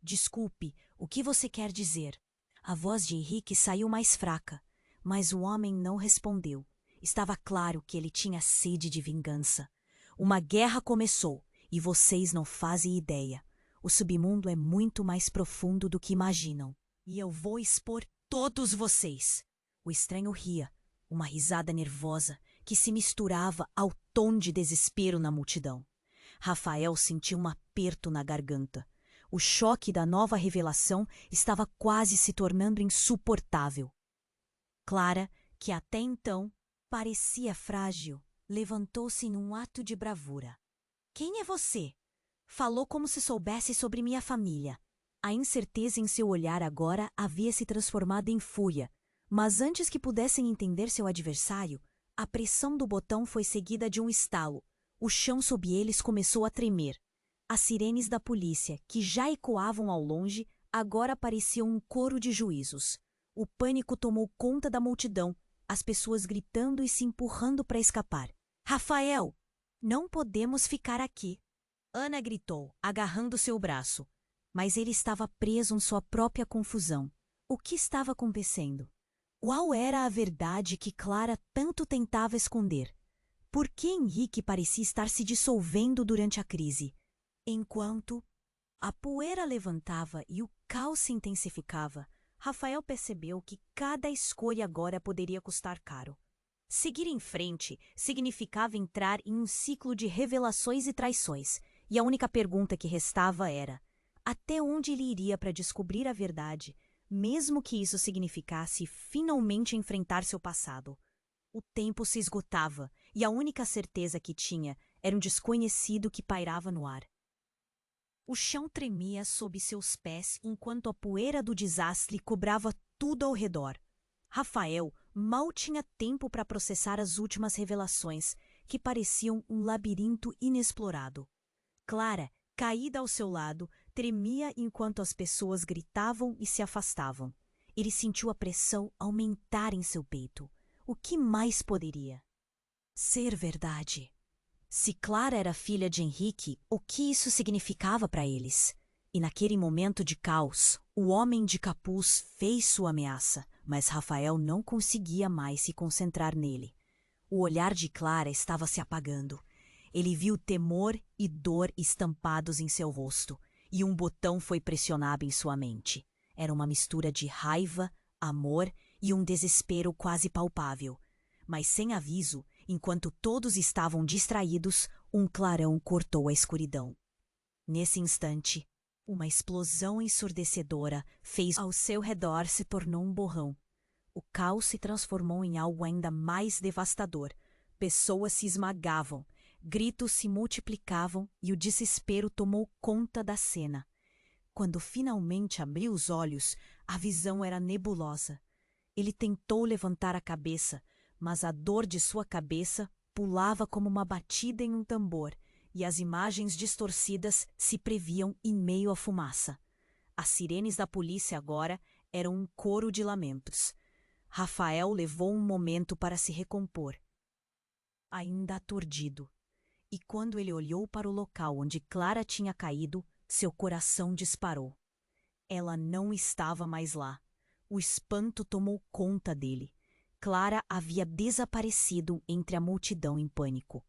Desculpe, o que você quer dizer? A voz de Henrique saiu mais fraca, mas o homem não respondeu. Estava claro que ele tinha sede de vingança. Uma guerra começou, e vocês não fazem ideia. O submundo é muito mais profundo do que imaginam. E eu vou expor todos vocês. O estranho ria, uma risada nervosa que se misturava ao tom de desespero na multidão. Rafael sentiu um aperto na garganta. O choque da nova revelação estava quase se tornando insuportável. Clara, que até então parecia frágil, levantou-se num ato de bravura. Quem é você? Falou como se soubesse sobre minha família. A incerteza em seu olhar agora havia se transformado em fúria, Mas antes que pudessem entender seu adversário, a pressão do botão foi seguida de um estalo. O chão sob eles começou a tremer. As sirenes da polícia, que já ecoavam ao longe, agora pareciam um coro de juízos. O pânico tomou conta da multidão, as pessoas gritando e se empurrando para escapar. Rafael! Não podemos ficar aqui! Ana gritou, agarrando seu braço. Mas ele estava preso em sua própria confusão. O que estava acontecendo? Qual era a verdade que Clara tanto tentava esconder? Por que Henrique parecia estar se dissolvendo durante a crise? Enquanto a poeira levantava e o caos se intensificava, Rafael percebeu que cada escolha agora poderia custar caro. Seguir em frente significava entrar em um ciclo de revelações e traições, e a única pergunta que restava era: até onde ele iria para descobrir a verdade, mesmo que isso significasse finalmente enfrentar seu passado? O tempo se esgotava, e a única certeza que tinha era um desconhecido que pairava no ar. O chão tremia sob seus pés enquanto a poeira do desastre cobrava tudo ao redor. Rafael mal tinha tempo para processar as últimas revelações, que pareciam um labirinto inexplorado. Clara, caída ao seu lado, tremia enquanto as pessoas gritavam e se afastavam. Ele sentiu a pressão aumentar em seu peito. O que mais poderia ser verdade? Se Clara era filha de Henrique, o que isso significava para eles? E naquele momento de caos, o homem de capuz fez sua ameaça, mas Rafael não conseguia mais se concentrar nele. O olhar de Clara estava se apagando. Ele viu temor e dor estampados em seu rosto, e um botão foi pressionado em sua mente. Era uma mistura de raiva, amor e um desespero quase palpável. Mas sem aviso, enquanto todos estavam distraídos, um clarão cortou a escuridão. Nesse instante, uma explosão ensurdecedora fez ao seu redor se tornou um borrão. O caos se transformou em algo ainda mais devastador. Pessoas se esmagavam, gritos se multiplicavam e o desespero tomou conta da cena. Quando finalmente abriu os olhos, a visão era nebulosa. Ele tentou levantar a cabeça, mas a dor de sua cabeça pulava como uma batida em um tambor, e as imagens distorcidas se previam em meio à fumaça. As sirenes da polícia agora eram um coro de lamentos. Rafael levou um momento para se recompor, ainda aturdido. E quando ele olhou para o local onde Clara tinha caído, seu coração disparou. Ela não estava mais lá. O espanto tomou conta dele. Clara havia desaparecido entre a multidão em pânico.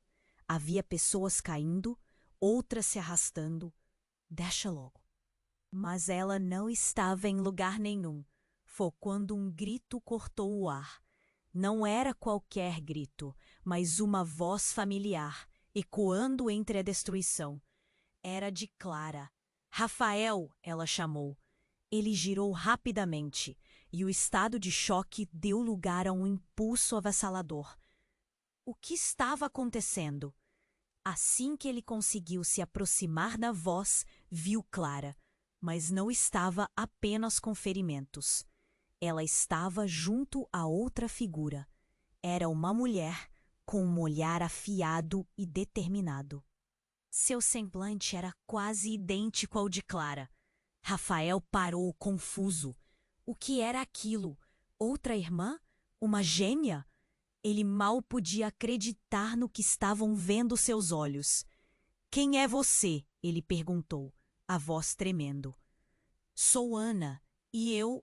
Havia pessoas caindo, outras se arrastando. Deixa logo. Mas ela não estava em lugar nenhum. Foi quando um grito cortou o ar. Não era qualquer grito, mas uma voz familiar, ecoando entre a destruição. Era de Clara. Rafael, ela chamou. Ele girou rapidamente, e o estado de choque deu lugar a um impulso avassalador. O que estava acontecendo? Assim que ele conseguiu se aproximar da voz, viu Clara, mas não estava apenas com ferimentos. Ela estava junto a outra figura. Era uma mulher com um olhar afiado e determinado. Seu semblante era quase idêntico ao de Clara. Rafael parou confuso. O que era aquilo? Outra irmã? Uma gêmea? Ele mal podia acreditar no que estavam vendo seus olhos. Quem é você? Ele perguntou, a voz tremendo. Sou Ana, e eu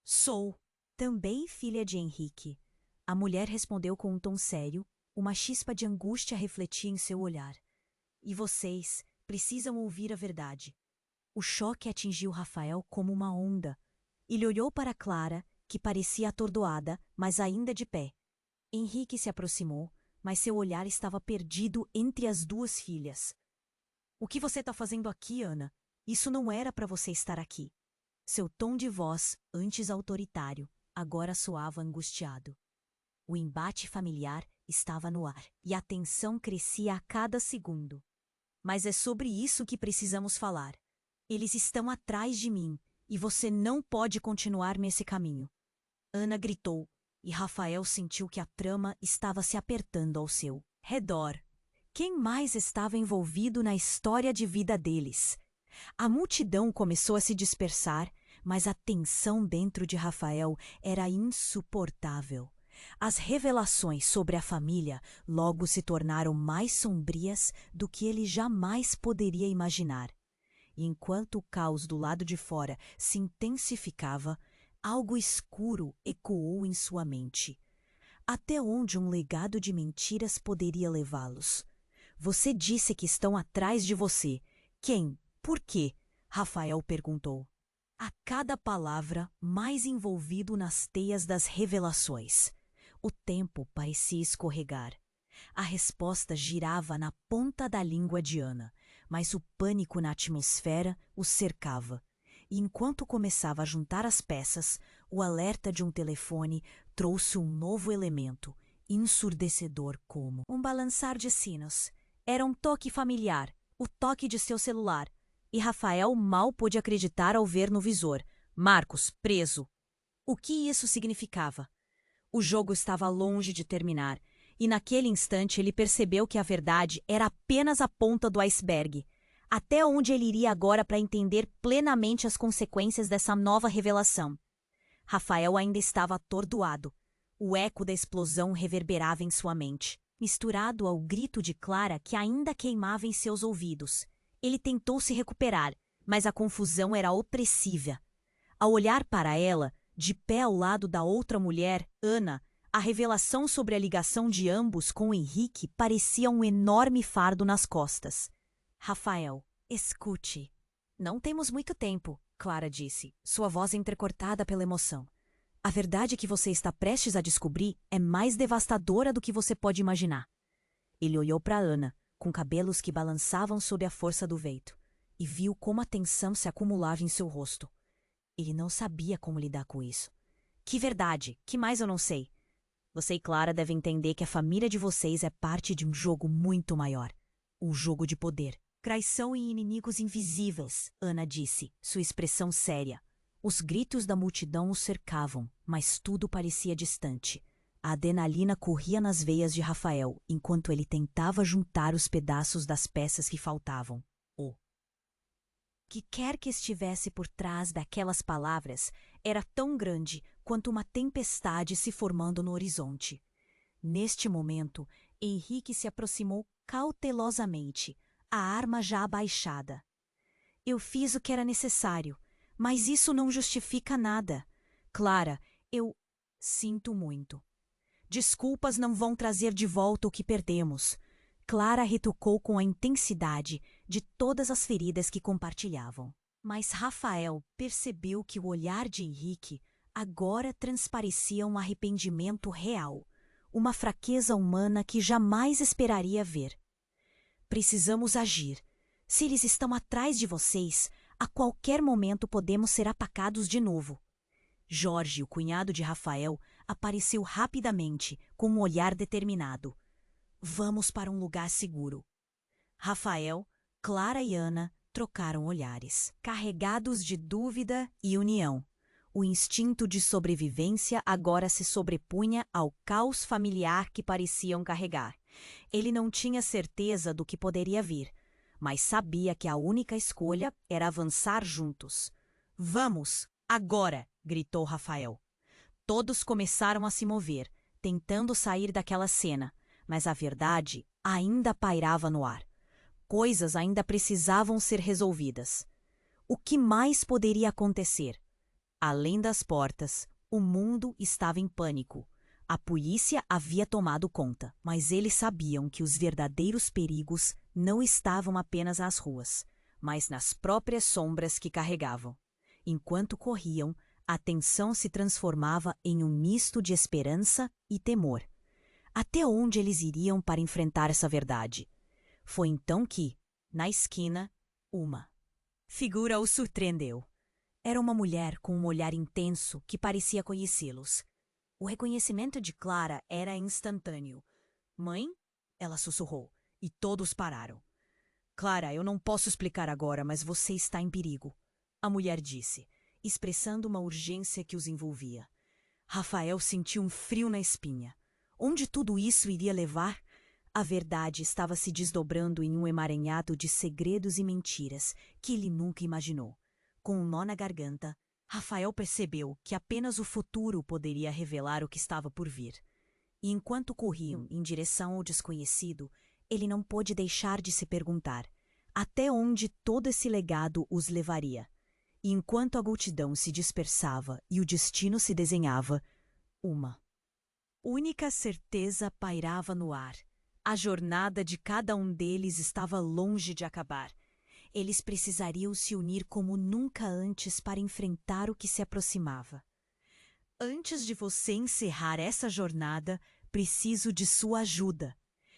sou também filha de Henrique. A mulher respondeu com um tom sério, uma chispa de angústia refletia em seu olhar. E vocês precisam ouvir a verdade. O choque atingiu Rafael como uma onda. Ele olhou para Clara, que parecia atordoada, mas ainda de pé. Henrique se aproximou, mas seu olhar estava perdido entre as duas filhas. O que você está fazendo aqui, Ana? Isso não era para você estar aqui. Seu tom de voz, antes autoritário, agora soava angustiado. O embate familiar estava no ar, e a tensão crescia a cada segundo. Mas é sobre isso que precisamos falar. Eles estão atrás de mim, e você não pode continuar nesse caminho. Ana gritou, e Rafael sentiu que a trama estava se apertando ao seu redor. Quem mais estava envolvido na história de vida deles? A multidão começou a se dispersar, mas a tensão dentro de Rafael era insuportável. As revelações sobre a família logo se tornaram mais sombrias do que ele jamais poderia imaginar. E enquanto o caos do lado de fora se intensificava, algo escuro ecoou em sua mente. Até onde um legado de mentiras poderia levá-los? Você disse que estão atrás de você. Quem? Por quê? Rafael perguntou. A cada palavra, mais envolvido nas teias das revelações. O tempo parecia escorregar. A resposta girava na ponta da língua de Ana, mas o pânico na atmosfera o cercava. E enquanto começava a juntar as peças, o alerta de um telefone trouxe um novo elemento, ensurdecedor como um balançar de sinos. Era um toque familiar, o toque de seu celular. E Rafael mal pôde acreditar ao ver no visor. Marcos, preso. O que isso significava? O jogo estava longe de terminar, e naquele instante ele percebeu que a verdade era apenas a ponta do iceberg. Até onde ele iria agora para entender plenamente as consequências dessa nova revelação? Rafael ainda estava atordoado. O eco da explosão reverberava em sua mente, misturado ao grito de Clara que ainda queimava em seus ouvidos. Ele tentou se recuperar, mas a confusão era opressiva. Ao olhar para ela, de pé ao lado da outra mulher, Ana, a revelação sobre a ligação de ambos com Henrique parecia um enorme fardo nas costas. Rafael, escute. Não temos muito tempo, Clara disse, sua voz entrecortada pela emoção. A verdade que você está prestes a descobrir é mais devastadora do que você pode imaginar. Ele olhou para Ana, com cabelos que balançavam sob a força do vento, e viu como a tensão se acumulava em seu rosto. Ele não sabia como lidar com isso. Que verdade? Que mais eu não sei? Você e Clara devem entender que a família de vocês é parte de um jogo muito maior. Um jogo de poder. Traição e inimigos invisíveis, Ana disse, sua expressão séria. Os gritos da multidão o cercavam, mas tudo parecia distante. A adrenalina corria nas veias de Rafael, enquanto ele tentava juntar os pedaços das peças que faltavam. O que quer que estivesse por trás daquelas palavras era tão grande quanto uma tempestade se formando no horizonte. Neste momento, Henrique se aproximou cautelosamente, a arma já abaixada. Eu fiz o que era necessário, mas isso não justifica nada. Clara, eu sinto muito. Desculpas não vão trazer de volta o que perdemos. Clara retrucou com a intensidade de todas as feridas que compartilhavam. Mas Rafael percebeu que o olhar de Henrique agora transparecia um arrependimento real, uma fraqueza humana que jamais esperaria ver. Precisamos agir. Se eles estão atrás de vocês, a qualquer momento podemos ser atacados de novo. Jorge, o cunhado de Rafael, apareceu rapidamente, com um olhar determinado. Vamos para um lugar seguro. Rafael, Clara e Ana trocaram olhares, carregados de dúvida e união. O instinto de sobrevivência agora se sobrepunha ao caos familiar que pareciam carregar. Ele não tinha certeza do que poderia vir, mas sabia que a única escolha era avançar juntos. Vamos, agora! Gritou Rafael. Todos começaram a se mover, tentando sair daquela cena, mas a verdade ainda pairava no ar. Coisas ainda precisavam ser resolvidas. O que mais poderia acontecer? Além das portas, o mundo estava em pânico. A polícia havia tomado conta, mas eles sabiam que os verdadeiros perigos não estavam apenas às ruas, mas nas próprias sombras que carregavam. Enquanto corriam, a tensão se transformava em um misto de esperança e temor. Até onde eles iriam para enfrentar essa verdade? Foi então que, na esquina, uma figura os surpreendeu. Era uma mulher com um olhar intenso que parecia conhecê-los. O reconhecimento de Clara era instantâneo. Mãe? Ela sussurrou, e todos pararam. Clara, eu não posso explicar agora, mas você está em perigo, a mulher disse, expressando uma urgência que os envolvia. Rafael sentiu um frio na espinha. Onde tudo isso iria levar? A verdade estava se desdobrando em um emaranhado de segredos e mentiras que ele nunca imaginou. Com um nó na garganta, Rafael percebeu que apenas o futuro poderia revelar o que estava por vir. E enquanto corriam em direção ao desconhecido, ele não pôde deixar de se perguntar até onde todo esse legado os levaria. E enquanto a multidão se dispersava e o destino se desenhava, uma única certeza pairava no ar. A jornada de cada um deles estava longe de acabar. Eles precisariam se unir como nunca antes para enfrentar o que se aproximava. Antes de você encerrar essa jornada, preciso de sua ajuda.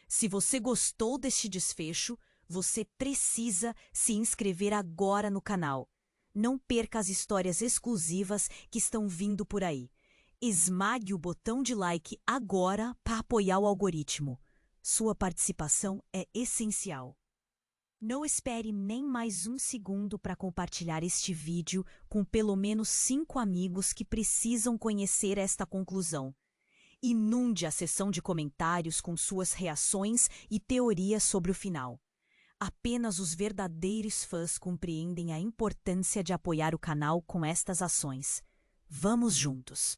Se você gostou deste desfecho, você precisa se inscrever agora no canal. Não perca as histórias exclusivas que estão vindo por aí. Esmague o botão de like agora para apoiar o algoritmo. Sua participação é essencial. Não espere nem mais um segundo para compartilhar este vídeo com pelo menos 5 amigos que precisam conhecer esta conclusão. Inunde a seção de comentários com suas reações e teorias sobre o final. Apenas os verdadeiros fãs compreendem a importância de apoiar o canal com estas ações. Vamos juntos!